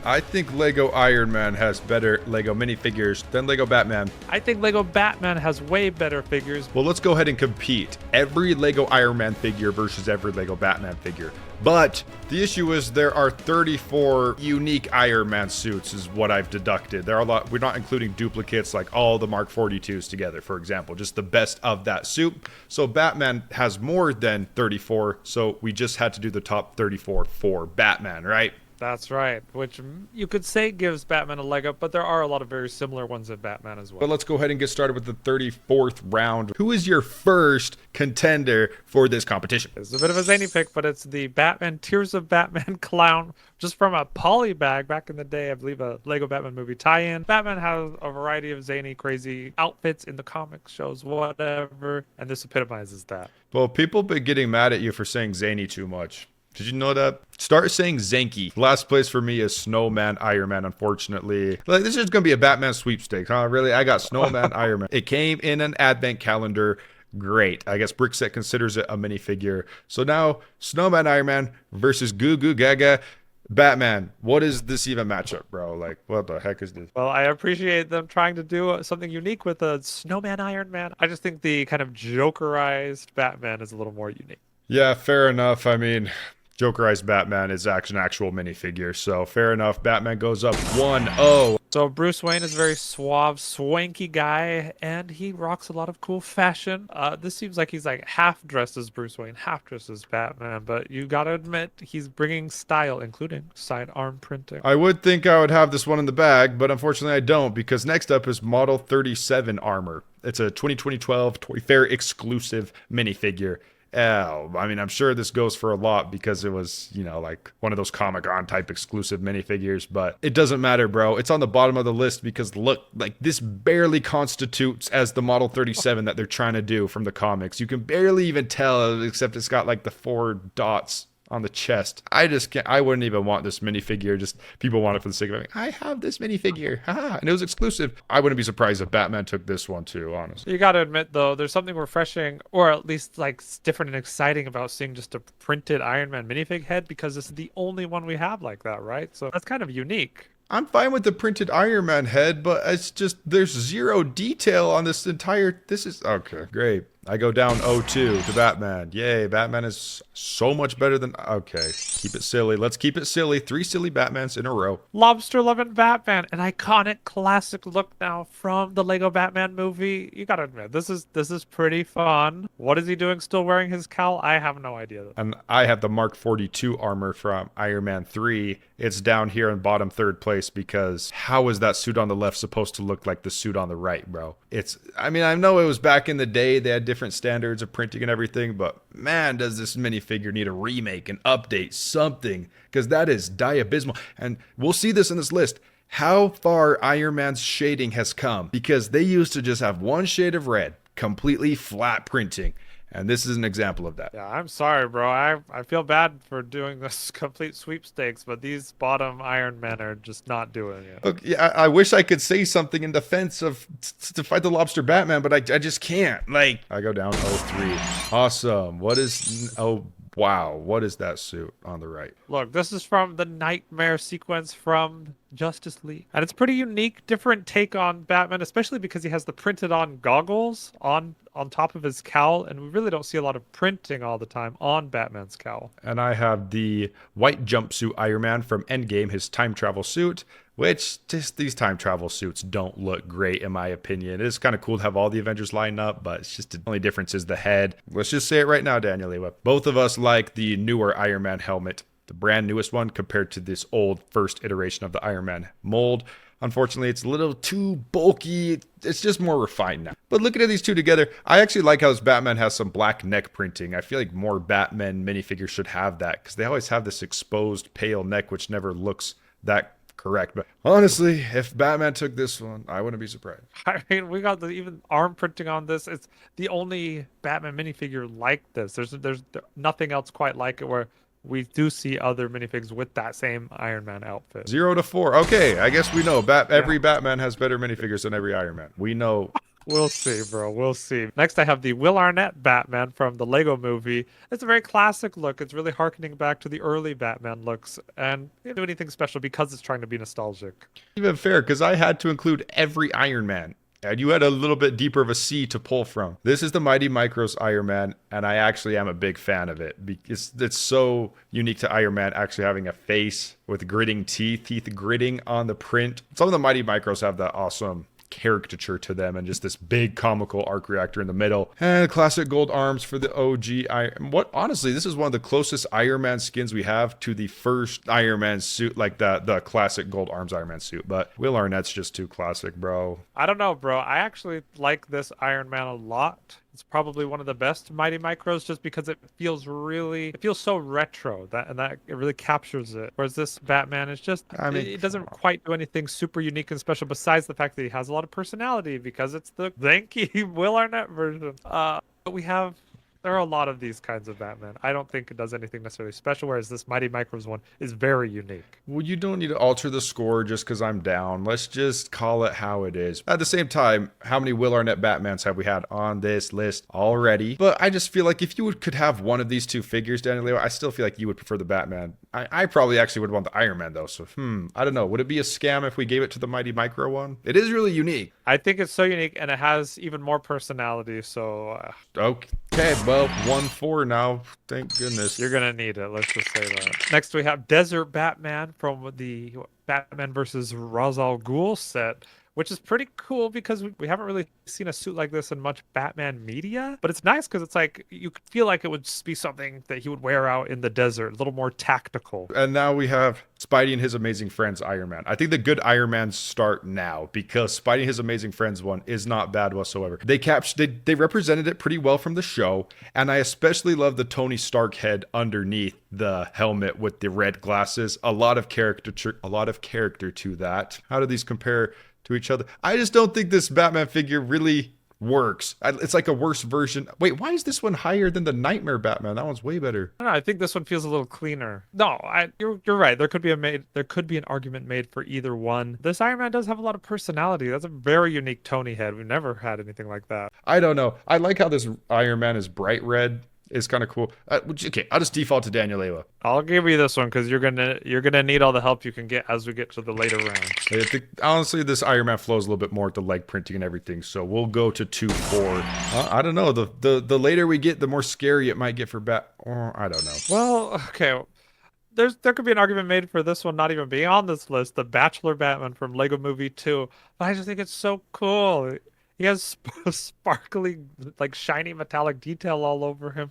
I think Lego Iron Man has better Lego minifigures than Lego Batman. I think Lego Batman has way better figures. Well, let's go ahead and compete. Every Lego Iron Man figure versus every Lego Batman figure. But the issue is there are 34 unique Iron Man suits is what I've deducted. There are a lot. We're not including duplicates like all the Mark 42s together, for example. Just the best of that suit. So Batman has more than 34. So we just had to do the top 34 for Batman, right? That's right, which you could say gives Batman a leg up, but there are a lot of very similar ones in Batman as well. But let's go ahead and get started with the 34th round. Who is your first contender for this competition? It's a bit of a zany pick, but it's the Batman Tears of Batman clown, just from a poly bag back in the day, I believe a Lego Batman movie tie-in. Batman has a variety of zany, crazy outfits in the comics, shows, whatever, and this epitomizes that. Well, people been getting mad at you for saying zany too much. Did you know that? Start saying Zanky. Last place for me is Snowman Iron Man, unfortunately. Like, this is going to be a Batman sweepstakes, huh? Really? I got Snowman Iron Man. It came in an advent calendar. Great. I guess Brickset considers it a minifigure. So now, Snowman Iron Man versus Goo Goo Gaga Batman. What is this even matchup, bro? Like, what the heck is this? Well, I appreciate them trying to do something unique with a Snowman Iron Man. I just think the kind of Jokerized Batman is a little more unique. Yeah, fair enough. I mean, Jokerized Batman is actually an actual minifigure, so fair enough. Batman goes up 1-0. So Bruce Wayne is a very suave, swanky guy, and he rocks a lot of cool fashion. This seems like he's like half dressed as Bruce Wayne, half dressed as Batman, but you gotta admit he's bringing style, including sidearm printing. I would think I would have this one in the bag, but unfortunately I don't, because next up is Model 37 Armor. It's a 2012 Toy Fair exclusive minifigure. Oh, I mean, I'm sure this goes for a lot because it was, you know, like one of those Comic-Con type exclusive minifigures, but it doesn't matter, bro. It's on the bottom of the list because look, like this barely constitutes as the Model 37 that they're trying to do from the comics. You can barely even tell, except it's got like the 4 dots on the chest. I just can't. I wouldn't even want this minifigure. Just people want it for the sake of it. I have this minifigure, and it was exclusive. I wouldn't be surprised if Batman took this one too. Honestly, You gotta admit though, there's something refreshing, or at least like different and exciting about seeing just a printed Iron Man minifig head because this is the only one we have like that, right? So that's kind of unique. I'm fine with the printed Iron Man head, but it's just there's zero detail on this entire. This is okay. Great. I go down 0-2 to Batman. Yay, Batman is so much better than... Okay, keep it silly. Let's keep it silly. 3 silly Batmans in a row. Lobster loving Batman, an iconic classic look now from the Lego Batman movie. You gotta admit, this is pretty fun. What is he doing still wearing his cowl? I have no idea. And I have the Mark 42 armor from Iron Man 3. It's down here in bottom 3rd place because how is that suit on the left supposed to look like the suit on the right, bro? I mean, I know it was back in the day. They had different standards of printing and everything, but man, does this minifigure need a remake, an update, something, because that is diabysmal. And we'll see this in this list, how far Iron Man's shading has come, because they used to just have one shade of red, completely flat printing. And this is an example of that. Yeah, I'm sorry, bro. I feel bad for doing this complete sweepstakes, but these bottom Iron Men are just not doing it. Look, yeah, I wish I could say something in defense of to fight the Lobster Batman, but I just can't. Like, I go down 0-3. Awesome. What is... Oh, wow. What is that suit on the right? Look, this is from the Nightmare sequence from Justice League. And it's pretty unique, different take on Batman, especially because he has the printed on goggles on top of his cowl, and we really don't see a lot of printing all the time on Batman's cowl. And I have the white jumpsuit Iron Man from Endgame, his time travel suit, which just these time travel suits don't look great in my opinion. It is kind of cool to have all the Avengers line up, but it's just the only difference is the head. Let's just say it right now, Daniel Lewa. Both of us like the newer Iron Man helmet, the brand newest one compared to this old first iteration of the Iron Man mold. Unfortunately, it's a little too bulky. It's just more refined now. But looking at these two together, I actually like how this Batman has some black neck printing. I feel like more Batman minifigures should have that because they always have this exposed pale neck, which never looks that correct. But honestly, if Batman took this one, I wouldn't be surprised. I mean, we got the even arm printing on this. It's the only Batman minifigure like this. There's nothing else quite like it where we do see other minifigs with that same Iron Man outfit. 0-4. Okay, I guess we know. Every Batman has better minifigures than every Iron Man. We know We'll see, bro. We'll see. Next, I have the Will Arnett Batman from the Lego movie. It's a very classic look. It's really harkening back to the early Batman looks, and it didn't do anything special because it's trying to be nostalgic. Even fair, because I had to include every Iron Man. And you had a little bit deeper of a C to pull from. This is the Mighty Micros Iron Man, and I actually am a big fan of it because it's so unique to Iron Man actually having a face with gritting teeth gritting on the print. Some of the Mighty Micros have that awesome caricature to them and just this big comical arc reactor in the middle and classic gold arms for the OG what honestly this is one of the closest Iron Man skins we have to the first Iron Man suit, like the classic gold arms Iron Man suit. But Will Arnett's just too classic, bro. I don't know, bro. I actually like this Iron Man a lot. It's probably one of the best Mighty Micros just because it feels so retro that it really captures it. Whereas this Batman is just, I mean, it doesn't quite do anything super unique and special besides the fact that he has a lot of personality because it's the janky Will Arnett version. But there are a lot of these kinds of Batman. I don't think it does anything necessarily special, whereas this Mighty Micros one is very unique. Well, you don't need to alter the score just because I'm down. Let's just call it how it is. At the same time, how many Will Arnett Batmans have we had on this list already? But I just feel like if you could have one of these two figures, Daniel Leo, I still feel like you would prefer the Batman. I probably actually would want the Iron Man, though. So, I don't know. Would it be a scam if we gave it to the Mighty Micro one? It is really unique. I think it's so unique, and it has even more personality, so... Okay, well, 1-4 now. Thank goodness. You're gonna need it, let's just say that. Next, we have Desert Batman from the Batman versus Ra's al Ghul set, which is pretty cool because we haven't really seen a suit like this in much Batman media. But it's nice because it's like you feel like it would be something that he would wear out in the desert, a little more tactical. And now we have Spidey and His Amazing Friends Iron Man. I think the good Iron Mans start now because Spidey and His Amazing Friends one is not bad whatsoever. They represented it pretty well from the show, and I especially love the Tony Stark head underneath the helmet with the red glasses. A lot of character to that. How do these compare to each other? I just don't think this Batman figure really works. It's like a worse version. Wait, why is this one higher than the Nightmare Batman? That one's way better. I don't know, I think this one feels a little cleaner. No, you're right. There could be an argument made for either one. This Iron Man does have a lot of personality. That's a very unique Tony head. We've never had anything like that. I don't know. I like how this Iron Man is bright red. Is kind of cool. Okay, I'll just default to Daniel Lewa. I'll give you this one because you're gonna need all the help you can get as we get to the later rounds. I think, honestly, this Iron Man flows a little bit more with the leg printing and everything, so we'll go to 2-4. I don't know. The later we get, the more scary it might get for I don't know. Well, okay. There could be an argument made for this one not even being on this list, the Bachelor Batman from Lego Movie 2, but I just think it's so cool. He has sparkly, like shiny metallic detail all over him.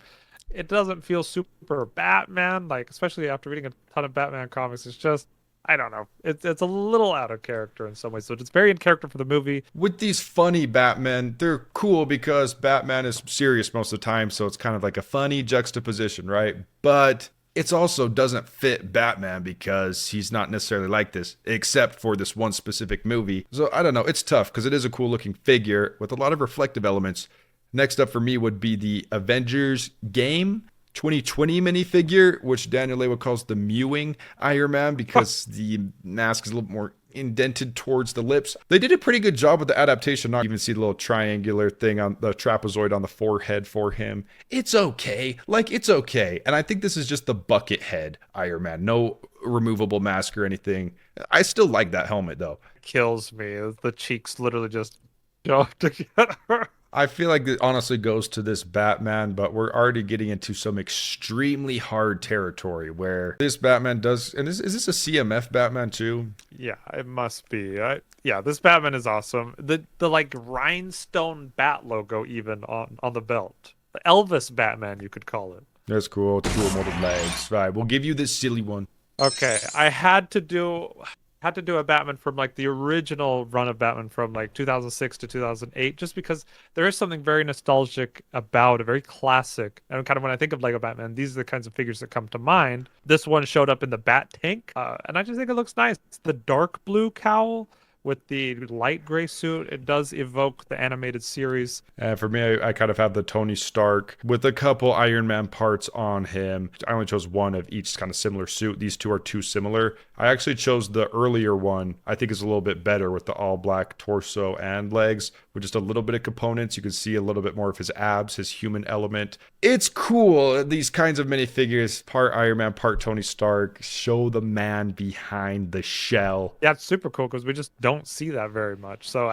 It doesn't feel super Batman, like especially after reading a ton of Batman comics. It's just, I don't know. It's a little out of character in some ways. So it's very in character for the movie. With these funny Batman, they're cool because Batman is serious most of the time, so it's kind of like a funny juxtaposition, right? But it also doesn't fit Batman because he's not necessarily like this, except for this one specific movie. So I don't know. It's tough because it is a cool looking figure with a lot of reflective elements. Next up for me would be the Avengers Game 2020 minifigure, which Daniel Lewa calls the mewing Iron Man because the mask is a little more indented towards the lips. They did a pretty good job with the adaptation. Not even see the little triangular thing on the trapezoid on the forehead for him. It's okay. It's okay. And I think this is just the bucket head Iron Man. No removable mask or anything. I still like that helmet though. Kills me. The cheeks literally just jump together. I feel like it honestly goes to this Batman, but we're already getting into some extremely hard territory where this Batman does. And is this a CMF Batman too? Yeah, it must be. Yeah, this Batman is awesome. The like rhinestone bat logo even on the belt. The Elvis Batman, you could call it. That's cool. It's cool molded legs. Right, we'll give you this silly one. Okay, I had to do a Batman from like the original run of Batman from like 2006 to 2008 just because there is something very nostalgic about it, very classic. And kind of when I think of Lego Batman, these are the kinds of figures that come to mind. This one showed up in the Bat Tank, and I just think it looks nice. It's the dark blue cowl with the light gray suit. It does evoke the animated series. And for me, I kind of have the Tony Stark with a couple Iron Man parts on him. I only chose one of each kind of similar suit. These two are too similar. I actually chose the earlier one. I think is a little bit better with the all black torso and legs with just a little bit of components. You can see a little bit more of his abs, his human element. It's cool. These kinds of minifigures, part Iron Man, part Tony Stark, show the man behind the shell. Yeah, it's super cool because we just don't see that very much. So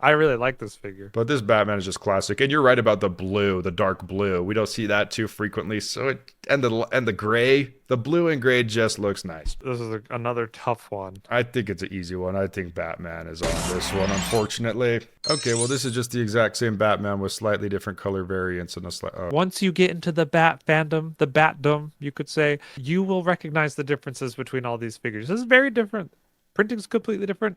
I really like this figure. But this Batman is just classic, and you're right about the blue, the dark blue. We don't see that too frequently. So the gray, the blue and gray just looks nice. This is another tough one. I think it's an easy one. I think Batman is on this one, unfortunately. Okay, well this is just the exact same Batman with slightly different color variants and a slight. Once you get into the Bat fandom, the Batdom, you could say, you will recognize the differences between all these figures. This is very different. Printing's completely different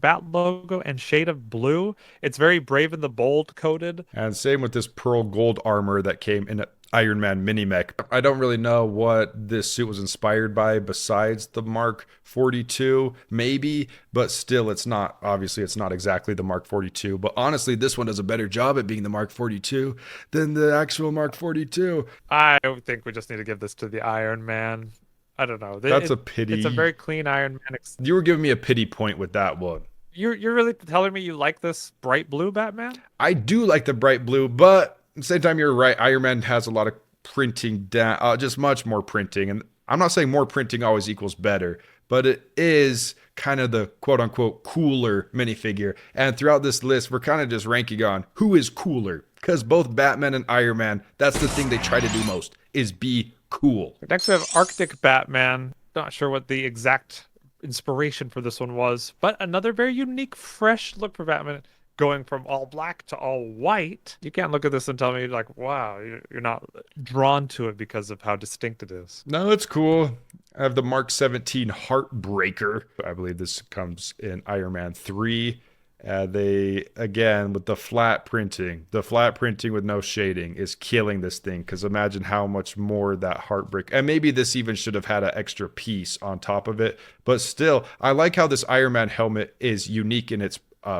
bat logo and shade of blue. It's very Brave and the Bold coded. And same with this pearl gold armor that came in an Iron Man mini mech. I don't really know what this suit was inspired by besides the Mark 42, maybe, but still it's not, obviously it's not exactly the Mark 42, but honestly this one does a better job at being the Mark 42 than the actual Mark 42. I think we just need to give this to the Iron Man. I don't know. That's a pity. It's a very clean Iron Man. You were giving me a pity point with that one. You're really telling me you like this bright blue Batman? I do like the bright blue, but at the same time, you're right. Iron Man has a lot of printing down, just much more printing. And I'm not saying more printing always equals better, but it is kind of the quote unquote cooler minifigure. And throughout this list, we're kind of just ranking on who is cooler. Because both Batman and Iron Man, that's the thing they try to do most, is be cool. Next we have Arctic Batman. Not sure what the exact inspiration for this one was, but another very unique, fresh look for Batman. Going from all black to all white. You can't look at this and tell me like, wow, you're not drawn to it because of how distinct it is. No, it's cool. I have the Mark 17 Heartbreaker. I believe this comes in Iron Man 3. They, again, with the flat printing with no shading is killing this thing. Because imagine how much more that Heartbreak, and maybe this even should have had an extra piece on top of it. But still, I like how this Iron Man helmet is unique in its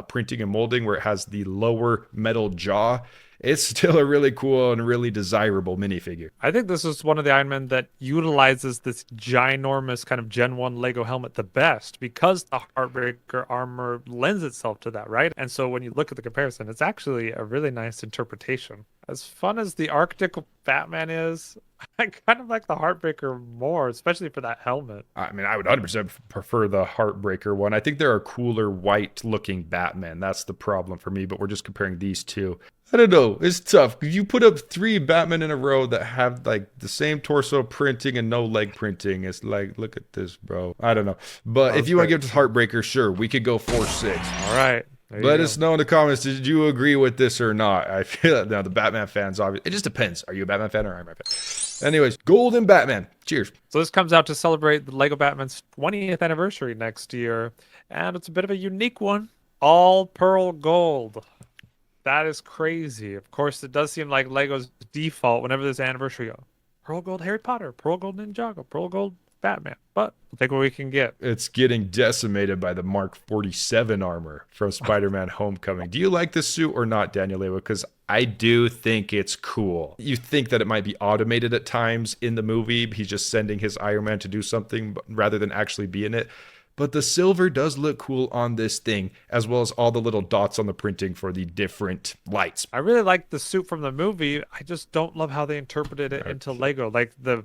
printing and molding, where it has the lower metal jaw. It's still a really cool and really desirable minifigure. I think this is one of the Iron Men that utilizes this ginormous kind of Gen 1 Lego helmet the best because the Heartbreaker armor lends itself to that, right? And so when you look at the comparison, it's actually a really nice interpretation. As fun as the Arctic Batman is, I kind of like the Heartbreaker more, especially for that helmet. I mean, I would 100% prefer the Heartbreaker one. I think there are cooler white looking Batman. That's the problem for me, but we're just comparing these two. I don't know. It's tough. You put up 3 Batman in a row that have like the same torso printing and no leg printing. It's like, look at this, bro. I don't know. But if you want to give it to Heartbreaker, sure, we could go 4-6. All right. Let us know in the comments, did you agree with this or not? I feel that now the Batman fans, obviously, it just depends. Are you a Batman fan or Iron Man fan? Anyways, Golden Batman. Cheers. So this comes out to celebrate the Lego Batman's 20th anniversary next year. And it's a bit of a unique one. All pearl gold. That is crazy. Of course, it does seem like Lego's default whenever there's anniversary. Pearl gold Harry Potter, pearl gold Ninjago, pearl gold Batman. But we'll take what we can get. It's getting decimated by the Mark 47 armor from Spider-Man Homecoming. Do you like this suit or not, Daniel Lewa? Because I do think it's cool. You think that it might be automated at times in the movie. He's just sending his Iron Man to do something rather than actually be in it. But the silver does look cool on this thing, as well as all the little dots on the printing for the different lights. I really like the suit from the movie. I just don't love how they interpreted it into Lego. Like the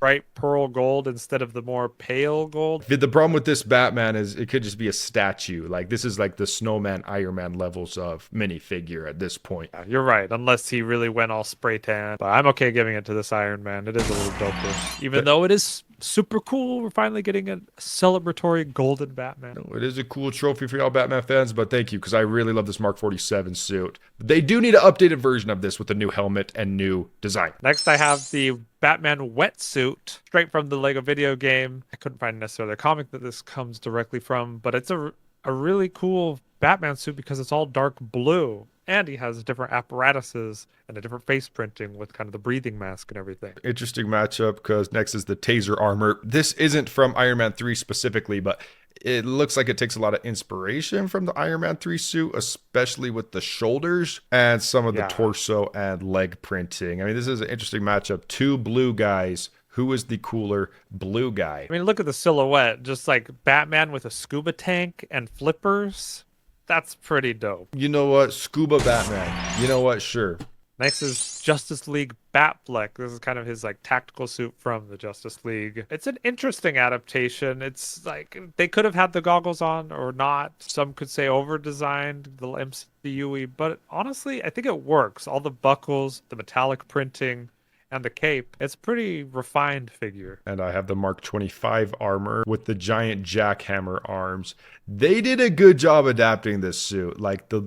bright pearl gold instead of the more pale gold. The problem with this Batman is it could just be a statue. Like this is like the Snowman Iron Man levels of minifigure at this point. Yeah, you're right, unless he really went all spray tan. But I'm okay giving it to this Iron Man. It is a little doper. Even though it is super cool, we're finally getting a celebratory golden Batman. It is a cool trophy for y'all Batman fans, but thank you, because I really love this Mark 47 suit. They do need an updated version of this with a new helmet and new design. Next, I have the Batman wetsuit, straight from the Lego video game. I couldn't find necessarily a comic that this comes directly from, but it's a really cool Batman suit because it's all dark blue. And he has different apparatuses and a different face printing with kind of the breathing mask and everything. Interesting matchup, because next is the Taser armor. This isn't from Iron Man 3 specifically, but It looks like it takes a lot of inspiration from the Iron Man 3 suit, especially with the shoulders and some of the Yeah. torso and leg printing. I mean, this is an interesting matchup. Two blue guys. Who is the cooler blue guy? I mean, look at the silhouette. Just like Batman with a scuba tank and flippers. That's pretty dope. You know what? Scuba Batman. You know what? Sure. Next is Justice League Batfleck. This is kind of his like tactical suit from the Justice League. It's an interesting adaptation. It's like they could have had the goggles on or not. Some could say over-designed, the MCU-y, but honestly, I think it works. All the buckles, the metallic printing, and the cape. It's pretty refined figure. And I have the Mark 25 armor with the giant jackhammer arms. They did a good job adapting this suit. Like the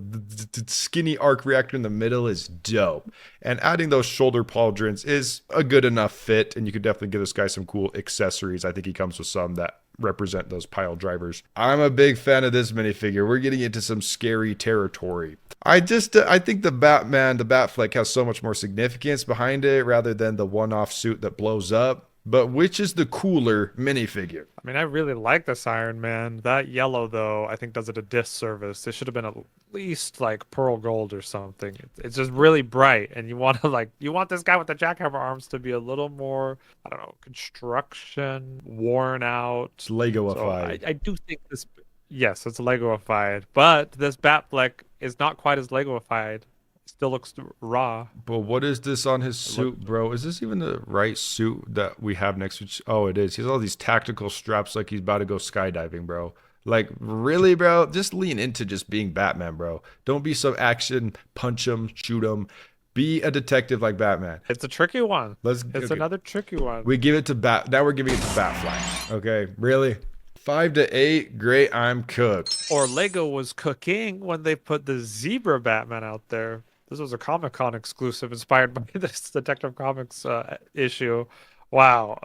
skinny arc reactor in the middle is dope. And adding those shoulder pauldrons is a good enough fit. And you could definitely give this guy some cool accessories. I think he comes with some that represent those pile drivers. I'm a big fan of this minifigure. We're getting into some scary territory. I think the Batman, the Batfleck has so much more significance behind it rather than the one-off suit that blows up. But which is the cooler minifigure? I mean, I really like this Iron Man. That yellow, though, I think does it a disservice. It should have been at least like pearl gold or something. It's just really bright, and you want to you want this guy with the jackhammer arms to be a little more, I don't know, construction, worn out. It's So Legoified. I do think this, yes, it's Legoified, but this Batfleck is not quite as Legoified. Still looks raw. But what is this on his suit, bro? Is this even the right suit that we have next to? Oh, it is. He has all these tactical straps like he's about to go skydiving, bro. Like, really, bro? Just lean into just being Batman, bro. Don't be so action, punch him, shoot him. Be a detective like Batman. It's a tricky one. Let's. It's Okay. another tricky one. We give it to Bat. Now we're giving it to Batfly. Okay, really? 5 to 8. Great. I'm cooked. Or Lego was cooking when they put the zebra Batman out there. This was a Comic-Con exclusive inspired by this Detective Comics issue. Wow.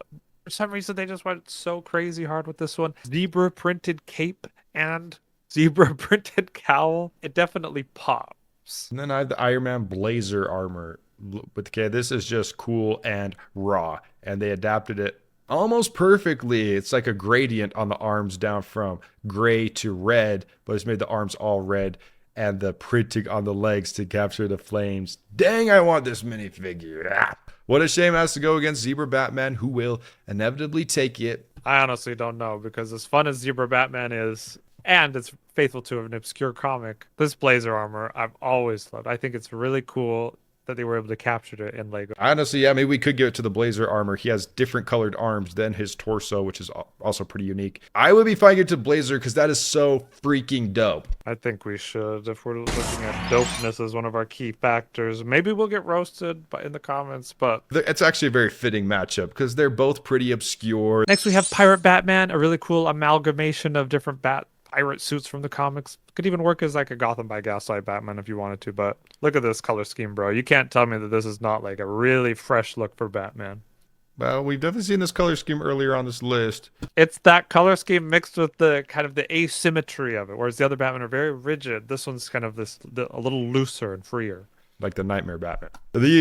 For some reason, they just went so crazy hard with this one. Zebra printed cape and zebra printed cowl. It definitely pops. And then I have the Iron Man Blazer armor. But okay, this is just cool and raw. And they adapted it almost perfectly. It's like a gradient on the arms down from gray to red, but it's made the arms all red and the printing on the legs to capture the flames. Dang, I want this minifigure. Ah. What a shame it has to go against Zebra Batman, who will inevitably take it. I honestly don't know because as fun as Zebra Batman is, and it's faithful to an obscure comic, this Blazer armor I've always loved. I think it's really cool that they were able to capture it in Lego. Honestly, yeah, maybe we could give it to the Blazer armor. He has different colored arms than his torso, which is also pretty unique. I would be fine giving it to Blazer because that is so freaking dope. I think we should, if we're looking at dopeness as one of our key factors. Maybe we'll get roasted in the comments, but It's actually a very fitting matchup because they're both pretty obscure. next we have Pirate Batman, a really cool amalgamation of different pirate suits from the comics. Could even work as like a Gotham by Gaslight Batman if you wanted to, but look at this color scheme, bro. You can't tell me that this is not like a really fresh look for Batman. Well, we've definitely seen this color scheme earlier on this list. It's that color scheme mixed with the kind of the asymmetry of it, whereas the other Batman are very rigid. This one's kind of a little looser and freer. Like the Nightmare Batman.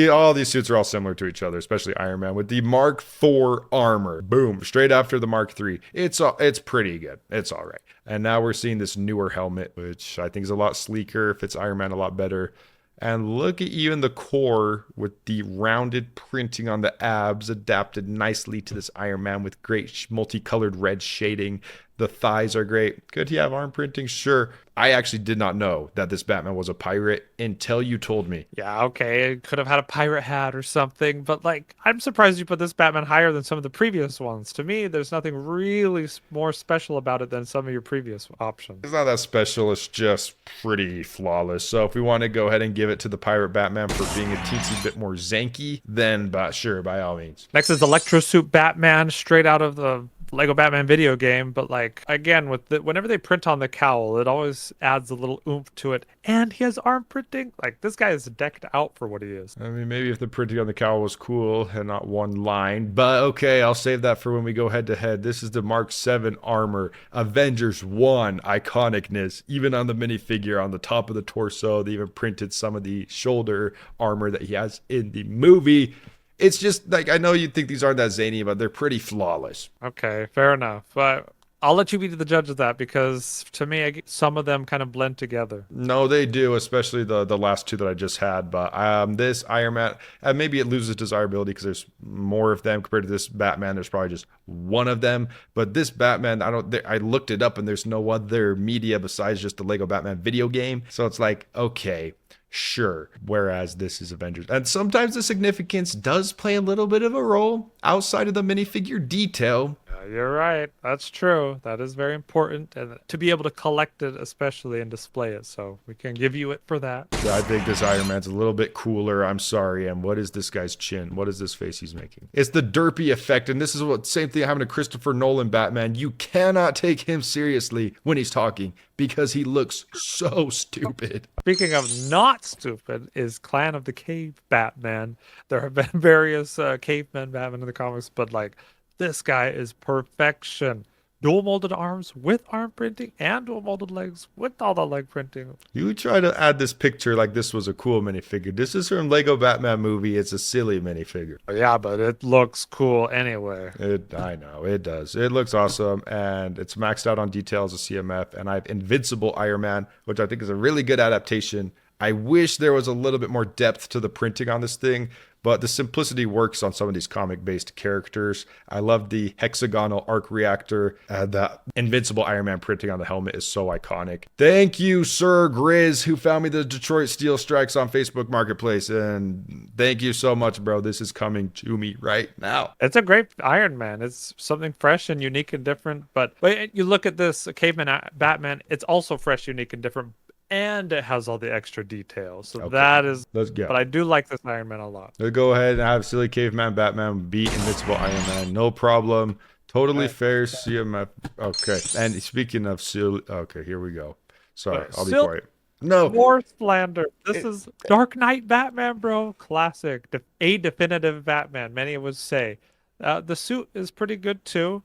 All these suits are all similar to each other, especially Iron Man with the Mark IV armor. Boom, straight after the Mark III. It's pretty good. It's all right. And now we're seeing this newer helmet, which I think is a lot sleeker, fits Iron Man a lot better. And look at even the core with the rounded printing on the abs adapted nicely to this Iron Man with great multicolored red shading. The thighs are great. Could he have arm printing? Sure. I actually did not know that this Batman was a pirate until you told me. Yeah, okay, it could have had a pirate hat or something, but like, I'm surprised you put this Batman higher than some of the previous ones. To me, there's nothing really more special about it than some of your previous options. It's not that special. It's just pretty flawless. So if we want to go ahead and give it to the pirate Batman for being a teensy bit more zanky, then sure, by all means. Next is Electro Suit Batman, straight out of the Lego Batman video game, but like again whenever they print on the cowl, it always adds a little oomph to it. And he has arm printing. Like this guy is decked out for what he is. I mean, maybe if the printing on the cowl was cool and not one line, but okay, I'll save that for when we go head to head. This is the Mark VII armor, Avengers 1 iconicness. Even on the minifigure on the top of the torso, they even printed some of the shoulder armor that he has in the movie. It's just like, I know you'd think these aren't that zany, but they're pretty flawless. Okay, fair enough. But I'll let you be the judge of that because to me, some of them kind of blend together. No, they do, especially the last two that I just had. But this Iron Man, maybe it loses desirability because there's more of them compared to this Batman. There's probably just one of them. But this Batman, I looked it up and there's no other media besides just the Lego Batman video game. So it's like, okay, sure. Whereas this is Avengers. And sometimes the significance does play a little bit of a role outside of the minifigure detail. You're right. That's true. That is very important, and to be able to collect it, especially and display it. So we can give you it for that. I think this Iron Man's a little bit cooler. I'm sorry. And what is this guy's chin? What is this face he's making? It's the derpy effect. And this is what same thing happened to Christopher Nolan Batman. You cannot take him seriously when he's talking because he looks so stupid. Speaking of not stupid, is Clan of the Cave Batman. There have been various cavemen Batman in the comics, but like this guy is perfection. Dual molded arms with arm printing and dual molded legs with all the leg printing. You try to add this picture like this was a cool minifigure. This is from Lego Batman movie. It's a silly minifigure. Yeah, but it looks cool anyway. I know, it does. It looks awesome, and it's maxed out on details of CMF, and I have Invincible Iron Man, which I think is a really good adaptation. I wish there was a little bit more depth to the printing on this thing, but the simplicity works on some of these comic-based characters. I love the hexagonal arc reactor. The Invincible Iron Man printing on the helmet is so iconic. Thank you, Sir Grizz, who found me the Detroit Steel Strikes on Facebook Marketplace. And thank you so much, bro. This is coming to me right now. It's a great Iron Man. It's something fresh and unique and different. But you look at this Caveman Batman, it's also fresh, unique, and different. And it has all the extra details. So that is. Let's go. But I do like this Iron Man a lot. Let's go ahead and have Silly Caveman Batman beat Invincible Iron Man. No problem. Totally fair. CMF. Okay. And speaking of silly. Okay, here we go. Sorry, I'll be quiet. No. More slander. This is Dark Knight Batman, bro. Classic. A definitive Batman, many would say. The suit is pretty good too.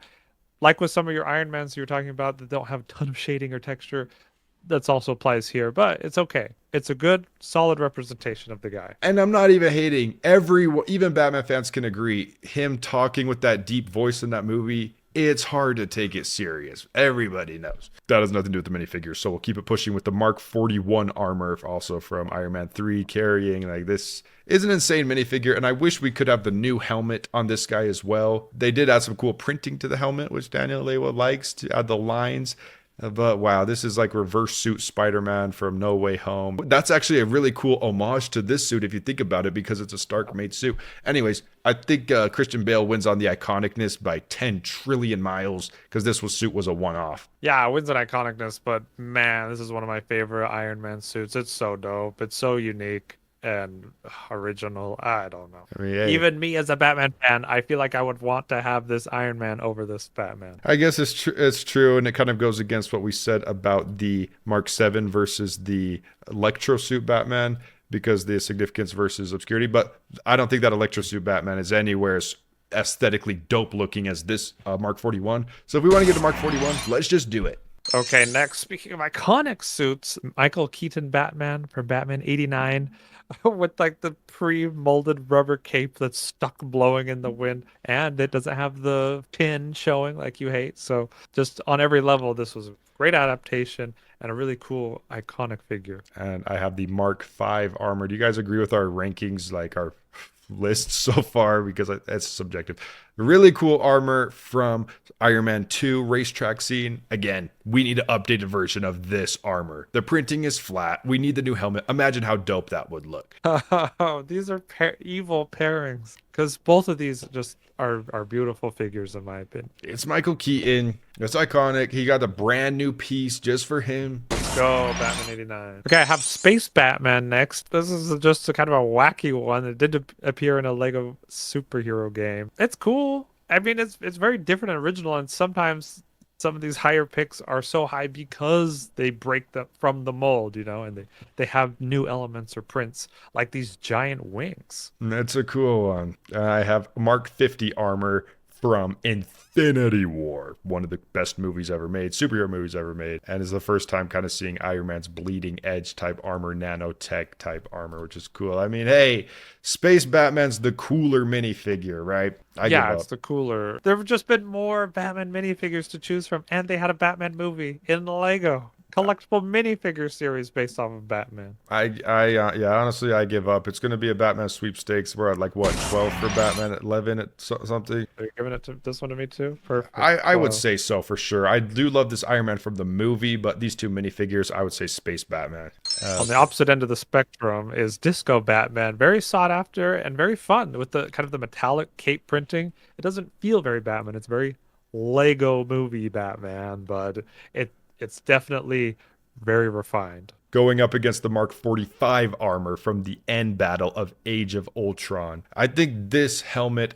Like with some of your Iron Mans you're talking about that don't have a ton of shading or texture. That's also applies here, but it's okay. It's a good, solid representation of the guy. And I'm not even hating. Even Batman fans can agree. Him talking with that deep voice in that movie, it's hard to take it serious. Everybody knows. That has nothing to do with the minifigures, so we'll keep it pushing with the Mark 41 armor, also from Iron Man 3, carrying. Like, this is an insane minifigure, and I wish we could have the new helmet on this guy as well. They did add some cool printing to the helmet, which Daniel Lewa likes, to add the lines. But wow, this is like reverse suit Spider-Man from No Way Home. That's actually a really cool homage to this suit if you think about it, because it's a Stark made suit. Anyways, I think Christian Bale wins on the iconicness by 10 trillion miles, because this suit was a one-off. Yeah, it wins in iconicness, but man, this is one of my favorite Iron Man suits. It's so dope. It's so unique and original. I don't know. I mean, hey, even me as a Batman fan, I feel like I would want to have this Iron Man over this Batman. I guess it's true, and it kind of goes against what we said about the Mark 7 versus the Electro suit Batman, because the significance versus obscurity. But I don't think that Electro suit Batman is anywhere as aesthetically dope looking as this Mark 41. So if we want to get to Mark 41, let's just do it. Okay, next, speaking of iconic suits, Michael Keaton Batman from Batman 89 with like the pre-molded rubber cape that's stuck blowing in the wind, and it doesn't have the pin showing like you hate. So just on every level, this was a great adaptation and a really cool iconic figure. And I have the Mark 5 armor. Do you guys agree with our rankings, like our lists so far? Because it's subjective. Really cool armor from Iron Man 2 racetrack scene. Again, we need an updated version of this armor. The printing is flat. We need the new helmet. Imagine how dope that would look. Oh, these are evil pairings, because both of these just are beautiful figures in my opinion. It's Michael Keaton. It's iconic. He got a brand new piece just for him. Go Batman 89. Okay, I have Space Batman next. This is just a kind of a wacky one. It did appear in a Lego superhero game. It's cool. I mean, it's very different and original, and sometimes some of these higher picks are so high because they break from the mold, and they have new elements or prints, like these giant wings. That's a cool one. I have Mark 50 armor from Infinity War, one of the best movies ever made, superhero movies ever made, and is the first time kind of seeing Iron Man's bleeding edge type armor, nanotech type armor, which is cool. I mean, hey, Space Batman's the cooler minifigure, right? I give Yeah, up. it's the cooler. There have just been more Batman minifigures to choose from, and they had a Batman movie in the Lego collectible minifigure series based off of Batman. Yeah, honestly, I give up. It's going to be a Batman sweepstakes. We're at like what, 12 for Batman, at 11 at something. Are you giving it to this one to me too? Perfect. I would Well, say so for sure. I do love this Iron Man from the movie, but these two minifigures, I would say Space Batman. on the opposite end of the spectrum is Disco Batman, very sought after and very fun with the kind of the metallic cape printing. It doesn't feel very Batman. It's very Lego movie Batman, but it's definitely very refined. Going up against the Mark 45 armor from the end battle of Age of Ultron. I think this helmet,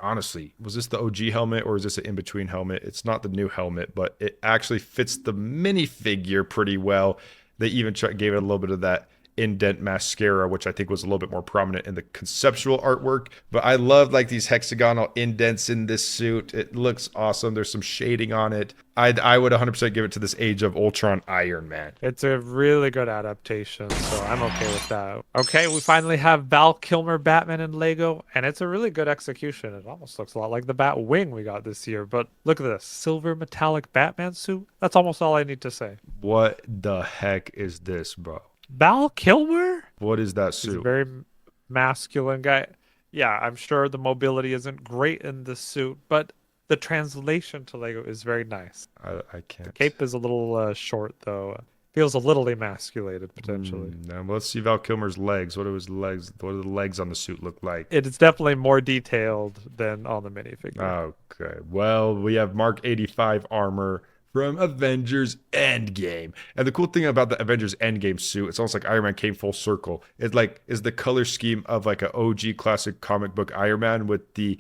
honestly, was this the OG helmet or is this an in-between helmet? It's not the new helmet, but it actually fits the minifigure pretty well. They even gave it a little bit of that indent mascara, which I think was a little bit more prominent in the conceptual artwork. But I love like these hexagonal indents in this suit. It looks awesome. There's some shading on it. I would 100% give it to this Age of Ultron Iron Man. It's a really good adaptation, so I'm okay with that. Okay, we finally have Val Kilmer Batman in Lego, and it's a really good execution. It almost looks a lot like the Bat Wing we got this year, but look at this silver metallic Batman suit. That's almost all I need to say. What the heck is this, bro? Val Kilmer? What is that He's a suit? very masculine guy. Yeah, I'm sure the mobility isn't great in this suit, but the translation to Lego is very nice. I The can't. cape is a little short, though. Feels a little emasculated, potentially. Now let's see Val Kilmer's legs. What do his legs? What do the legs on the suit look like? It is definitely more detailed than on the minifigure. Okay. Well, we have Mark 85 armor from Avengers Endgame. And the cool thing about the Avengers Endgame suit, it's almost like Iron Man came full circle. It like is the color scheme of like an OG classic comic book Iron Man with the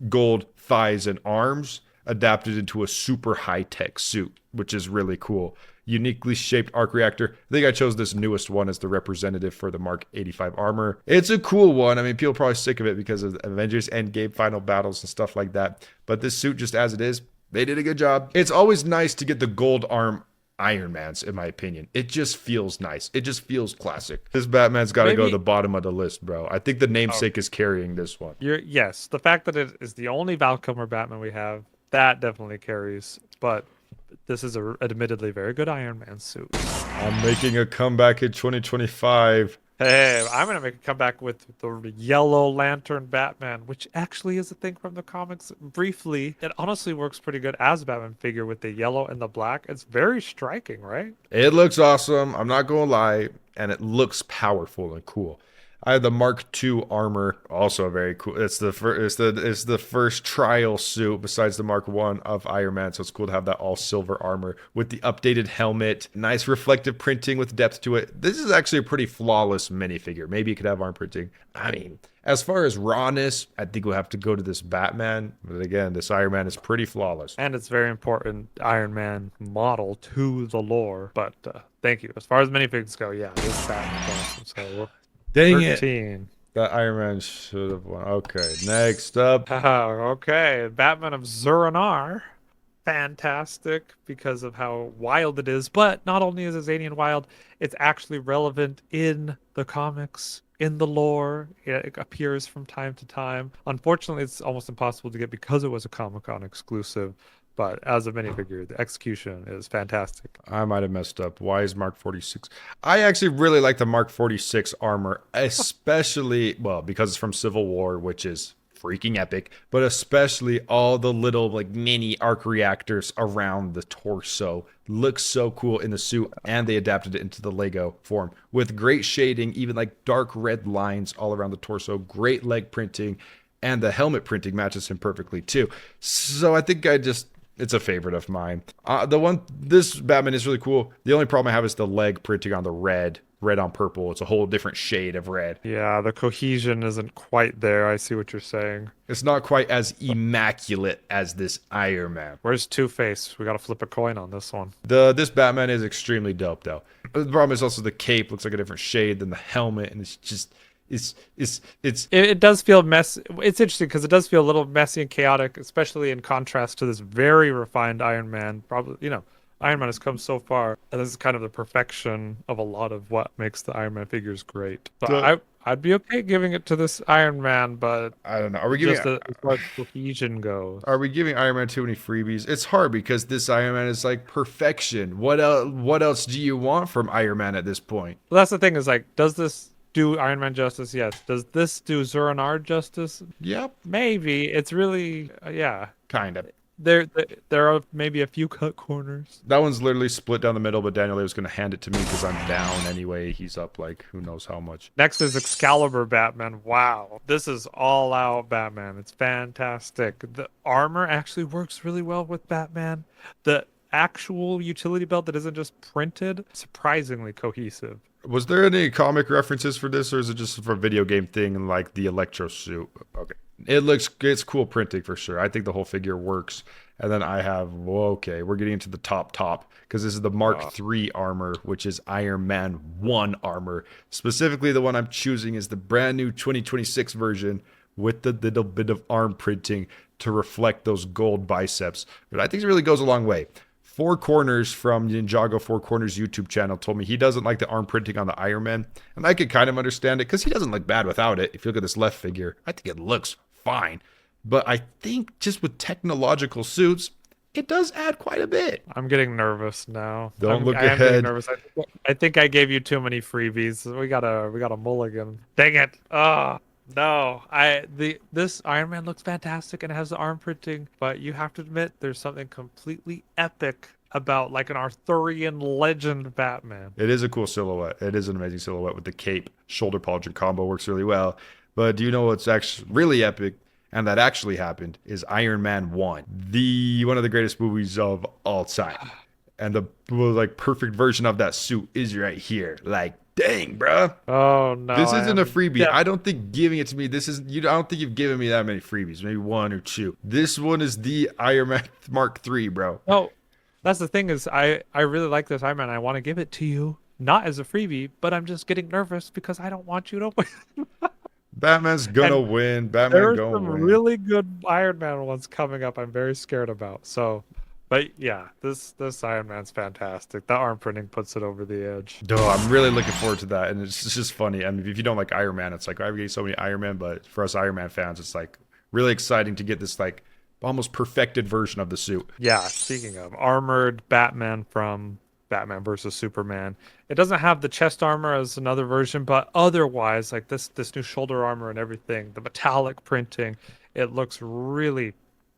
gold thighs and arms adapted into a super high-tech suit, which is really cool. Uniquely shaped arc reactor. I think I chose this newest one as the representative for the Mark 85 armor. It's a cool one. I mean, people are probably sick of it because of Avengers Endgame final battles and stuff like that. But this suit, just as it is, they did a good job. It's always nice to get the gold arm Iron Man's, in my opinion. It just feels nice. It just feels classic. This Batman's got to go to Maybe the bottom of the list, bro. I think the namesake is carrying this one. yes, the fact that it is the only Val Kilmer Batman we have, that definitely carries. But this is a admittedly very good Iron Man suit. I'm making a comeback in 2025. Hey, I'm gonna make a comeback with the Yellow Lantern Batman, which actually is a thing from the comics. Briefly, it honestly works pretty good as a Batman figure with the yellow and the black. It's very striking, right? It looks awesome. I'm not going to lie. And it looks powerful and cool. I have the Mark II armor, also very cool. It's the it's the first trial suit besides the Mark I of Iron Man, so it's cool to have that all silver armor with the updated helmet, nice reflective printing with depth to it. This is actually a pretty flawless minifigure. Maybe you could have arm printing. I mean, as far as rawness, I think we'll have to go to this Batman. But again, this Iron Man is pretty flawless. And it's very important Iron Man model to the lore. But thank you. As far as minifigs go, yeah, this Batman's awesome. So Dang it. 13. That Iron Man should have won. Okay, next up. Okay, Batman of Zur-En-Arrh. Fantastic because of how wild it is, but not only is it zany and wild, it's actually relevant in the comics, in the lore. It appears from time to time. Unfortunately, it's almost impossible to get because it was a Comic-Con exclusive, but as a minifigure, the execution is fantastic. I might have messed up. Why is Mark 46? I actually really like the Mark 46 armor, especially, well, because it's from Civil War, which is freaking epic, but especially all the little like mini arc reactors around the torso. Looks so cool in the suit, and they adapted it into the Lego form with great shading, even like dark red lines all around the torso, great leg printing, and the helmet printing matches him perfectly too. So I think it's a favorite of mine. This Batman is really cool. The only problem I have is the leg printing on the red on purple. It's a whole different shade of red. Yeah, the cohesion isn't quite there. I see what you're saying. It's not quite as immaculate as this Iron Man. Where's Two-Face? We gotta flip a coin on this one. This Batman is extremely dope though. The problem is also the cape looks like a different shade than the helmet, and it's just It's It does feel messy. It's interesting because it does feel a little messy and chaotic, especially in contrast to this very refined Iron Man. Probably, Iron Man has come so far, and this is kind of the perfection of a lot of what makes the Iron Man figures great. So the I'd be okay giving it to this Iron Man, but I don't know. just as far as cohesion goes. Are we giving Iron Man too many freebies? It's hard because this Iron Man is like perfection. What else do you want from Iron Man at this point? Well, that's the thing is like, does this do Iron Man justice? Yes. Does this do Zur-En-Arrh justice? Yep, Maybe. It's really, yeah. kind of. There are maybe a few cut corners. That one's literally split down the middle, but Daniel was going to hand it to me because I'm down anyway. He's up like who knows how much. Next is Excalibur Batman. Wow. This is all out Batman. It's fantastic. The armor actually works really well with Batman. The actual utility belt that isn't just printed, surprisingly cohesive. Was there any comic references for this, or is it just for a video game thing and like the Electro suit? Okay. It's cool printing for sure. I think the whole figure works. And then I have, well, okay, we're getting into the top because this is the Mark III armor, which is Iron Man 1 armor. Specifically, the one I'm choosing is the brand new 2026 version with the little bit of arm printing to reflect those gold biceps. But I think it really goes a long way. Four Corners from Ninjago Four Corners YouTube channel told me he doesn't like the arm printing on the Iron Man. And I could kind of understand it because he doesn't look bad without it. If you look at this left figure, I think it looks fine. But I think just with technological suits, it does add quite a bit. I'm getting nervous now. Don't look I am getting ahead. nervous. I think I gave you too many freebies. We got a mulligan. Dang it. Oh. No, this Iron Man looks fantastic and it has the arm printing, but you have to admit there's something completely epic about like an Arthurian legend Batman. It is a cool silhouette. It is an amazing silhouette with the cape. Shoulder pauldron combo works really well. But do you know what's actually really epic and that actually happened is Iron Man 1, the one of the greatest movies of all time. And the like perfect version of that suit is right here. Like, dang, bruh. Oh no. This isn't a freebie. I don't think giving it to me, I don't think you've given me that many freebies. Maybe one or two. This one is the Iron Man Mark III, bro. No, that's the thing is I really like this Iron Man. I want to give it to you, not as a freebie, but I'm just getting nervous because I don't want you to win. Batman's gonna win. Batman There's some really good Iron Man ones coming up I'm very scared about. So, but yeah, this Iron Man's fantastic. That arm printing puts it over the edge. Oh, I'm really looking forward to that. And it's just funny. I mean, if you don't like Iron Man, it's like, I've getting so many Iron Man, but for us Iron Man fans, it's like really exciting to get this like almost perfected version of the suit. Yeah, speaking of armored Batman from Batman versus Superman. It doesn't have the chest armor as another version, but otherwise, like this new shoulder armor and everything, the metallic printing, it looks really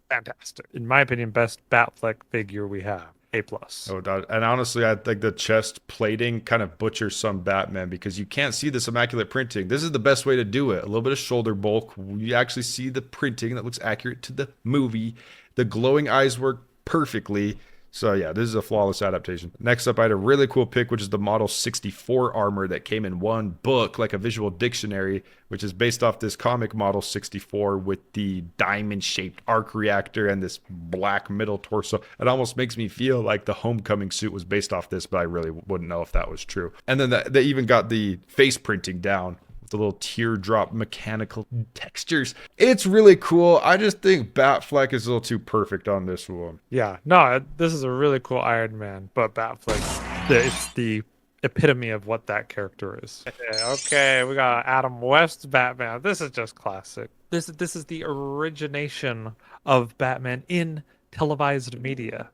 fantastic. In my opinion, best Batfleck figure we have. A+. Oh, and honestly, I think the chest plating kind of butchers some Batman because you can't see this immaculate printing. This is the best way to do it. A little bit of shoulder bulk. You actually see the printing that looks accurate to the movie. The glowing eyes work perfectly. So yeah, this is a flawless adaptation. Next up, I had a really cool pick, which is the Model 64 armor that came in one book, like a visual dictionary, which is based off this comic Model 64 with the diamond-shaped arc reactor and this black middle torso. It almost makes me feel like the Homecoming suit was based off this, but I really wouldn't know if that was true. And then they even got the face printing down. The little teardrop mechanical textures. It's really cool. I just think Batfleck is a little too perfect on this one. Yeah, no, this is a really cool Iron Man, but Batfleck, it's the epitome of what that character is. Okay, we got Adam West's Batman. This is just classic. This is the origination of Batman in televised media,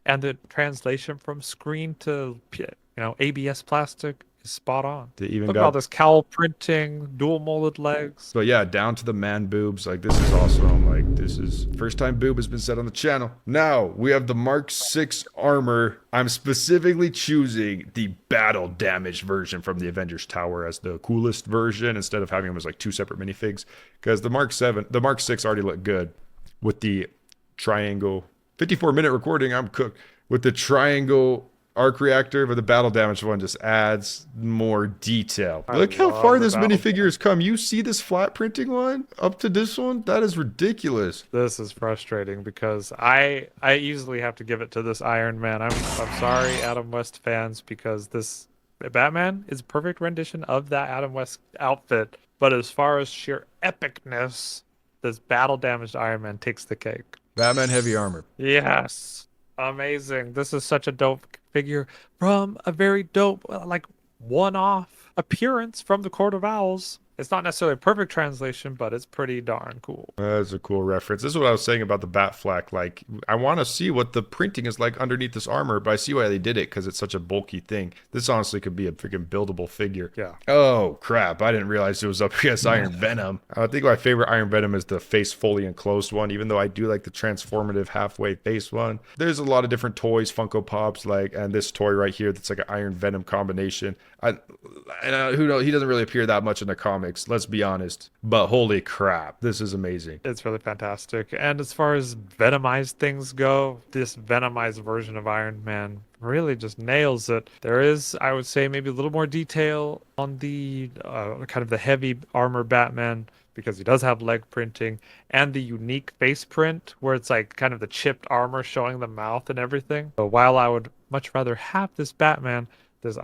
and the translation from screen to ABS plastic. Spot on. They even Look got at all this cowl printing, dual molded legs. But yeah, down to the man boobs. Like, this is awesome. Like, this is first time boob has been said on the channel. Now we have the Mark 6 armor. I'm specifically choosing the battle damaged version from the Avengers Tower as the coolest version instead of having them as like two separate minifigs. Because the Mark 6 already looked good with the triangle. 54-minute recording. I'm cooked with the triangle arc reactor, but the battle damage one just adds more detail. Look how far this minifigure has come. You see this flat printing one up to this one? That is ridiculous. This is frustrating because I easily have to give it to this Iron Man. I'm sorry, Adam West fans, because this Batman is a perfect rendition of that Adam West outfit, But as far as sheer epicness, this battle damaged Iron Man takes the cake. Batman heavy armor. Yes. Amazing. This is such a dope figure from a very dope, like, one-off appearance from the Court of Owls. It's not necessarily a perfect translation, but it's pretty darn cool. That's a cool reference. This is what I was saying about the bat flak. Like, I want to see what the printing is like underneath this armor, but I see why they did it because it's such a bulky thing. This honestly could be a freaking buildable figure. Yeah. Oh, crap. I didn't realize it was up against Iron Venom. I think my favorite Iron Venom is the face fully enclosed one, even though I do like the transformative halfway face one. There's a lot of different toys, Funko Pops, like, and this toy right here that's like an Iron Venom combination. Who knows? He doesn't really appear that much in the comics, let's be honest. But holy crap, this is amazing. It's really fantastic. And as far as Venomized things go, this Venomized version of Iron Man really just nails it. There is, I would say, maybe a little more detail on the kind of the heavy armor Batman because he does have leg printing and the unique face print where it's like kind of the chipped armor showing the mouth and everything. So while I would much rather have this Batman, this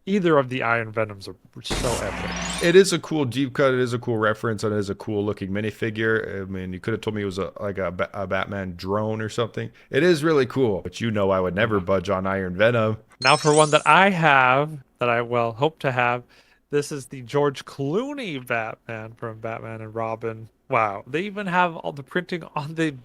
either of the Iron Venoms are so epic. It is a cool deep cut. It is a cool reference, and it is a cool looking minifigure. I mean, you could have told me it was a Batman drone or something. It is really cool, but you know I would never budge on Iron Venom. Now for one that I have, that I well hope to have, this is the George Clooney Batman from Batman and Robin. Wow, they even have all the printing on the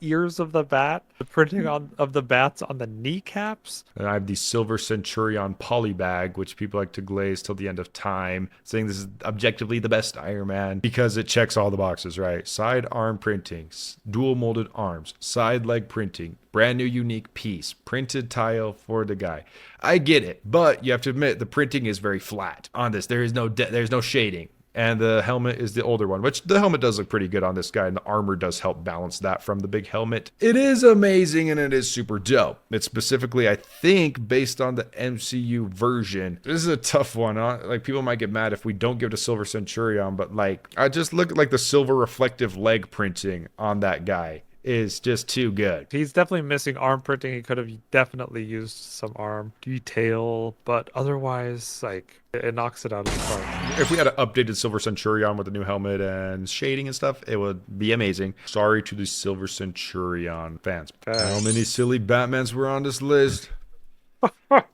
ears of the bat, the printing on of the bats on the kneecaps. And I have the Silver Centurion polybag, which people like to glaze till the end of time, saying this is objectively the best Iron Man because it checks all the boxes, right? Side arm printing, dual molded arms, side leg printing, brand new unique piece, printed tile for the guy. I get it, but you have to admit the printing is very flat on this. There's no shading. And the helmet is the older one, which the helmet does look pretty good on this guy, and the armor does help balance that from the big helmet. It is amazing, and it is super dope. It's specifically, I think, based on the MCU version. This is a tough one, huh? Like, people might get mad if we don't give it a Silver Centurion, but, like, I just look at, like, the silver reflective leg printing on that guy is just too good. He's definitely missing arm printing. He could have definitely used some arm detail, but otherwise, like, it knocks it out of the park. If we had an updated Silver Centurion with a new helmet and shading and stuff, it would be amazing. Sorry to the Silver Centurion fans. How many silly Batmans were on this list?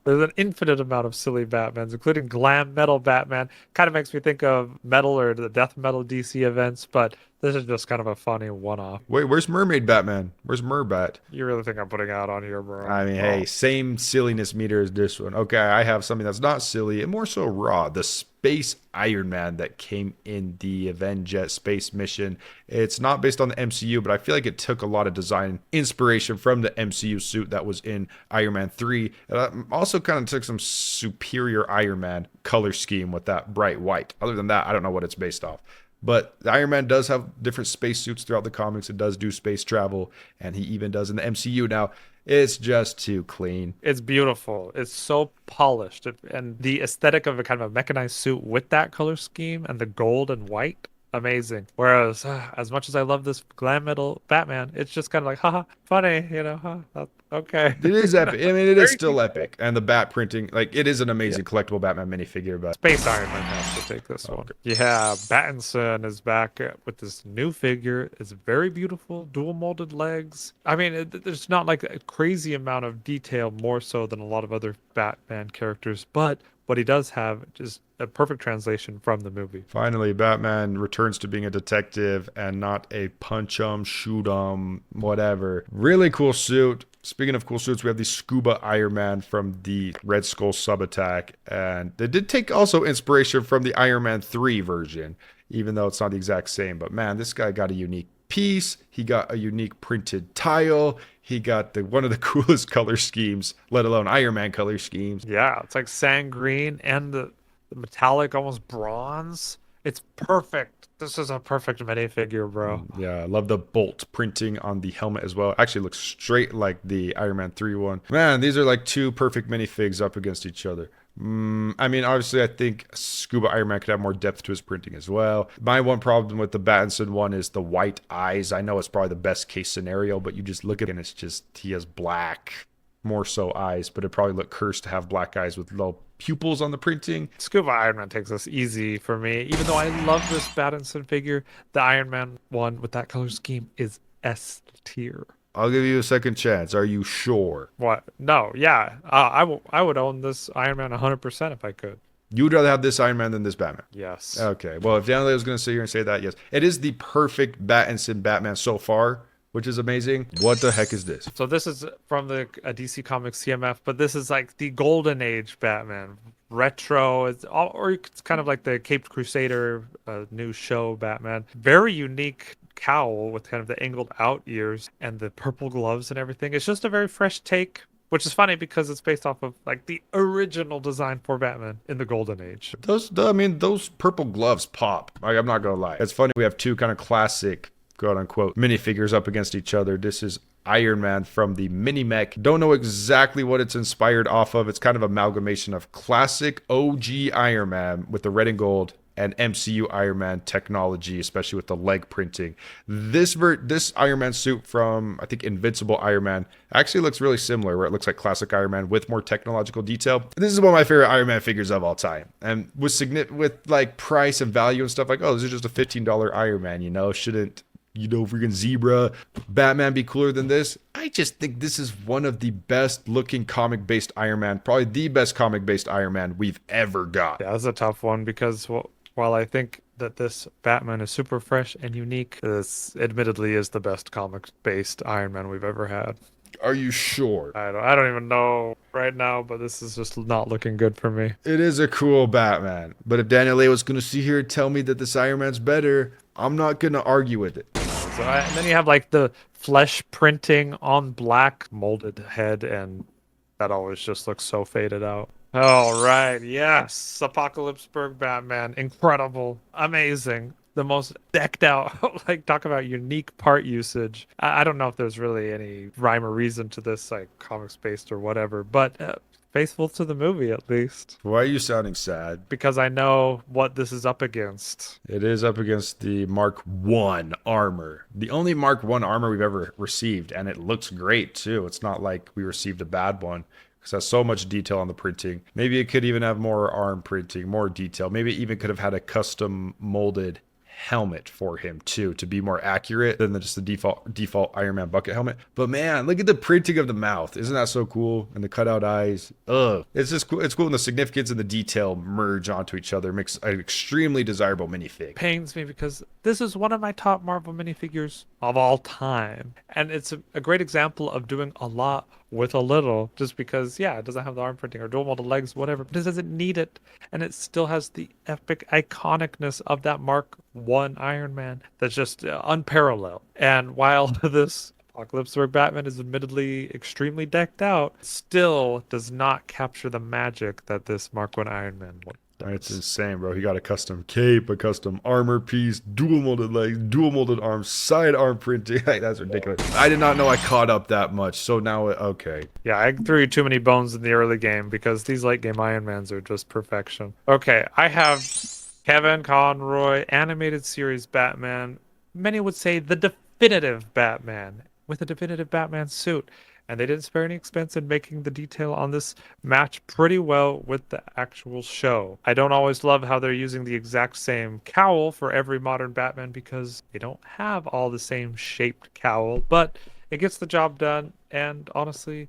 There's an infinite amount of silly Batmans, including glam metal Batman. Kind of makes me think of metal or the death metal DC events, but this is just kind of a funny one-off. Wait, where's Mermaid Batman? Where's Merbat? You really think I'm putting out on here, bro? I mean, hey, same silliness meter as this one. Okay, I have something that's not silly and more so raw. The Space Iron Man that came in the Avenjet space mission. It's not based on the MCU, but I feel like it took a lot of design inspiration from the MCU suit that was in Iron Man 3. And also kind of took some superior Iron Man color scheme with that bright white. Other than that, I don't know what it's based off. But Iron Man does have different spacesuits throughout the comics. It does do space travel, and he even does in the MCU. Now, it's just too clean. It's beautiful. It's so polished. And the aesthetic of a kind of a mechanized suit with that color scheme and the gold and white, amazing. Whereas, as much as I love this glam metal Batman, it's just kind of like, haha, funny, okay. It is epic. I mean, it is still epic. And the bat printing, like, it is an amazing collectible Batman minifigure. But Space Iron Man has to take this one. Yeah, Battinson is back with this new figure. It's very beautiful, dual molded legs. I mean, there's not like a crazy amount of detail, more so than a lot of other Batman characters, but what he does have is a perfect translation from the movie. Finally, Batman returns to being a detective and not a punch 'em, shoot 'em, whatever. Really cool suit. Speaking of cool suits, we have the Scuba Iron Man from the Red Skull sub attack. And they did take also inspiration from the Iron Man 3 version, even though it's not the exact same. But man, this guy got a unique piece. He got a unique printed tile. He got one of the coolest color schemes, let alone Iron Man color schemes. Yeah, it's like sand green and the metallic, almost bronze. It's perfect. This is a perfect minifigure, bro. Yeah, I love the bolt printing on the helmet as well. Actually looks straight like the Iron Man 3 one. Man, these are like two perfect minifigs up against each other. I mean, obviously, I think Scuba Iron Man could have more depth to his printing as well. My one problem with the Battinson one is the white eyes. I know it's probably the best case scenario, but you just look at it and it's just, he has black more so eyes, but it'd probably look cursed to have black eyes with little pupils on the printing. Scuba Iron Man takes this easy for me. Even though I love this Battinson figure, the Iron Man one with that color scheme is S tier. I'll give you a second chance. Are you sure? What? No, yeah. I would own this Iron Man 100% if I could. You would rather have this Iron Man than this Batman? Yes. Okay. Well, if Daniel was going to sit here and say that, yes. It is the perfect Battinson Batman so far, which is amazing. What the heck is this? So this is from the DC Comics CMF, but this is like the Golden Age Batman. Retro, or it's kind of like the Caped Crusader new show Batman. Very unique cowl with kind of the angled out ears and the purple gloves and everything. It's just a very fresh take, which is funny because it's based off of like the original design for Batman in the Golden Age. Those purple gloves pop. I'm not going to lie. It's funny. We have two kind of classic, quote unquote, minifigures up against each other. This is Iron Man from the mini mech. Don't know exactly what it's inspired off of. It's kind of amalgamation of classic OG Iron Man with the red and gold and MCU Iron Man technology, especially with the leg printing. This Iron Man suit from, I think, Invincible Iron Man actually looks really similar, where it looks like classic Iron Man with more technological detail. This is one of my favorite Iron Man figures of all time. And with like price and value and stuff, like, oh, this is just a $15 Iron Man, shouldn't, freaking Zebra, Batman be cooler than this? I just think this is one of the best looking comic-based Iron Man, probably the best comic-based Iron Man we've ever got. Yeah, that's a tough one because while I think that this Batman is super fresh and unique, this admittedly is the best comic-based Iron Man we've ever had. Are you sure? I don't even know right now, but this is just not looking good for me. It is a cool Batman, but if Daniel A was going to sit here and tell me that this Iron Man's better, I'm not going to argue with it. And then you have like the flesh printing on black molded head, and that always just looks so faded out. All right, yes, Apocalypseburg Batman, incredible, amazing, the most decked out. Like, talk about unique part usage. I don't know if there's really any rhyme or reason to this, like comics based or whatever, but faithful to the movie at least. Why are you sounding sad? Because I know what this is up against. It is up against the Mark 1 armor. The only Mark 1 armor we've ever received, and it looks great too. It's not like we received a bad one, because it has so much detail on the printing. Maybe it could even have more arm printing, more detail. Maybe it even could have had a custom molded helmet for him too, to be more accurate than just the default Iron Man bucket helmet. But man, look at the printing of the mouth. Isn't that so cool? And the cutout eyes. Ugh. It's just cool. It's cool when the significance and the detail merge onto each other. It makes an extremely desirable minifig. Pains me because this is one of my top Marvel minifigures of all time. And it's a great example of doing a lot with a little, just because, yeah, it doesn't have the arm printing or dual molded legs, whatever, but it doesn't need it. And it still has the epic iconicness of that Mark 1 Iron Man that's just unparalleled. And while this Apocalypseburg Batman is admittedly extremely decked out, still does not capture the magic that this Mark 1 Iron Man would. It's insane, bro. He got a custom cape, a custom armor piece, dual molded legs, dual molded arms, side arm printing. Like, that's ridiculous. I did not know I caught up that much. So now, okay. Yeah, I threw you too many bones in the early game because these late game Iron Mans are just perfection. Okay, I have Kevin Conroy, animated series Batman. Many would say the definitive Batman with a definitive Batman suit. And they didn't spare any expense in making the detail on this match pretty well with the actual show. I don't always love how they're using the exact same cowl for every modern Batman because they don't have all the same shaped cowl, but it gets the job done. And honestly,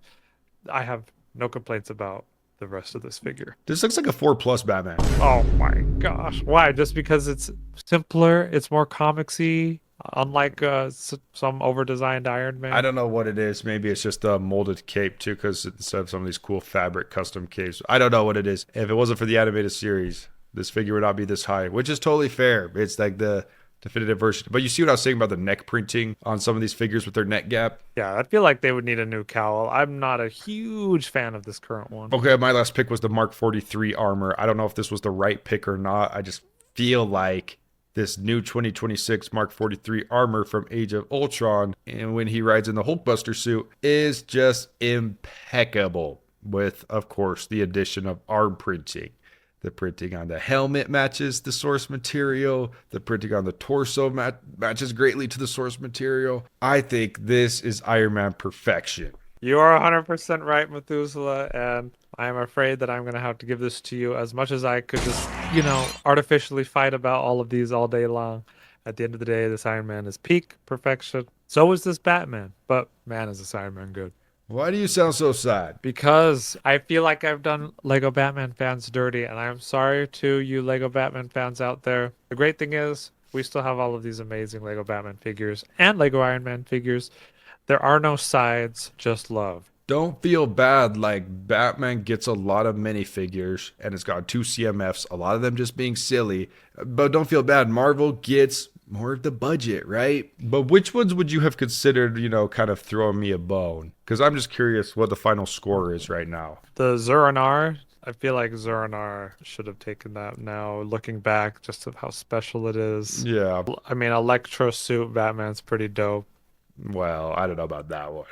I have no complaints about the rest of this figure. This looks like a 4+ Batman. Oh my gosh. Why? Just because it's simpler, it's more comicsy. Unlike some over-designed Iron Man. I don't know what it is. Maybe it's just a molded cape too, because instead of some of these cool fabric custom capes. I don't know what it is. If it wasn't for the animated series, this figure would not be this high, which is totally fair. It's like the definitive version. But you see what I was saying about the neck printing on some of these figures with their neck gap? Yeah, I feel like they would need a new cowl. I'm not a huge fan of this current one. Okay, my last pick was the Mark 43 armor. I don't know if this was the right pick or not. I just feel like this new 2026 Mark 43 armor from Age of Ultron, and when he rides in the Hulkbuster suit, is just impeccable with, of course, the addition of arm printing. The printing on the helmet matches the source material. The printing on the torso matches greatly to the source material. I think this is Iron Man perfection. You are 100% right, Methuselah, and I'm afraid that I'm going to have to give this to you as much as I could just, artificially fight about all of these all day long. At the end of the day, this Iron Man is peak perfection. So is this Batman, but man, is this Iron Man good. Why do you sound so sad? Because I feel like I've done Lego Batman fans dirty, and I'm sorry to you Lego Batman fans out there. The great thing is, we still have all of these amazing Lego Batman figures and Lego Iron Man figures. There are no sides, just love. Don't feel bad. Like, Batman gets a lot of minifigures, and it's got 2 CMFs, a lot of them just being silly. But don't feel bad. Marvel gets more of the budget, right? But which ones would you have considered, kind of throwing me a bone? Because I'm just curious what the final score is right now. The Zur-En-Arrh, I feel like Zur-En-Arrh should have taken that now, looking back just of how special it is. Yeah. I mean, Electro Suit Batman's pretty dope. Well, I don't know about that one.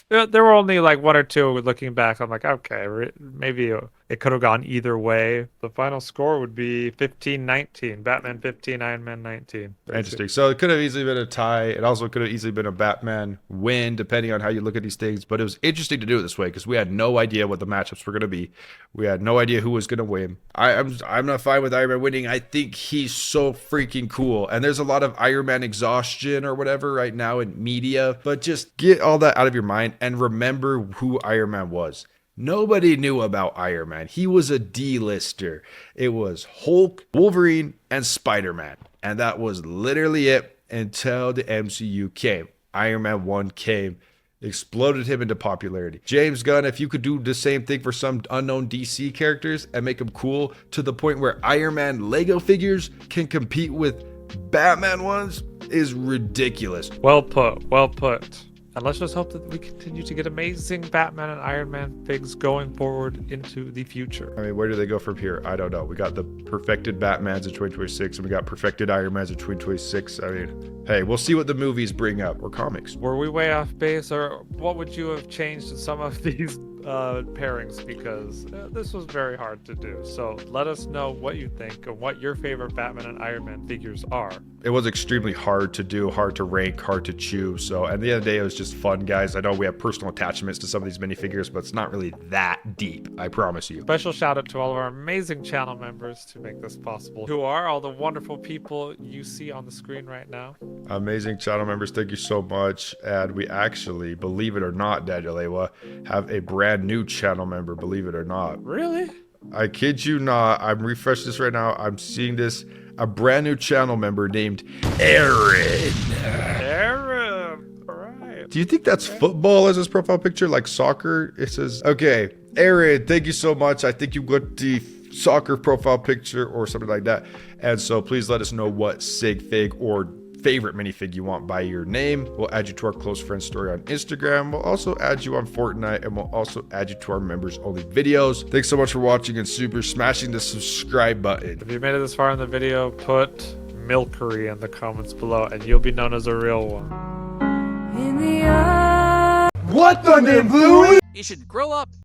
There were only like one or two looking back. I'm like, okay, maybe it could have gone either way. The final score would be 15-19. Batman 15, Iron Man 19. Interesting. So it could have easily been a tie. It also could have easily been a Batman win, depending on how you look at these things. But it was interesting to do it this way because we had no idea what the matchups were going to be. We had no idea who was going to win. I'm not fine with Iron Man winning. I think he's so freaking cool. And there's a lot of Iron Man exhaustion or whatever right now in media. But just get all that out of your mind and remember who Iron Man was. Nobody knew about Iron Man. He was a D-lister. It was Hulk, Wolverine, and Spider-Man. And that was literally it until the MCU came. Iron Man 1 came, exploded him into popularity. James Gunn, if you could do the same thing for some unknown DC characters and make them cool to the point where Iron Man Lego figures can compete with Batman ones, is ridiculous. Well put. Well put. And let's just hope that we continue to get amazing Batman and Iron Man figs going forward into the future. I mean, where do they go from here? I don't know. We got the perfected Batmans in 2026, and we got perfected Iron Mans in 2026. I mean, hey, we'll see what the movies bring up, or comics. Were we way off base, or what would you have changed in some of these pairings? Because this was very hard to do. So let us know what you think and what your favorite Batman and Iron Man figures are. It was extremely hard to do, hard to rank, hard to choose. So at the end of the day, it was just fun, guys. I know we have personal attachments to some of these minifigures, but it's not really that deep, I promise you. Special shout out to all of our amazing channel members to make this possible, who are all the wonderful people you see on the screen right now. Amazing channel members, thank you so much. And we actually, believe it or not, Daniel Ewa, have a brand new channel member, believe it or not. Really? I kid you not. I'm refreshing this right now. I'm seeing this. A brand new channel member named Aaron. Aaron. All right. Do you think that's football as his profile picture? Like soccer? It says, okay, Aaron, thank you so much. I think you got the soccer profile picture or something like that. And so please let us know what sig fig or favorite minifig you want by your name. We'll add you to our close friends story on Instagram. We'll also add you on Fortnite, and we'll also add you to our members only videos. Thanks so much for watching and super smashing the subscribe button. If you made it this far in the video, put Milkery in the comments below and you'll be known as a real one. What the name, Bluey? You should grow up.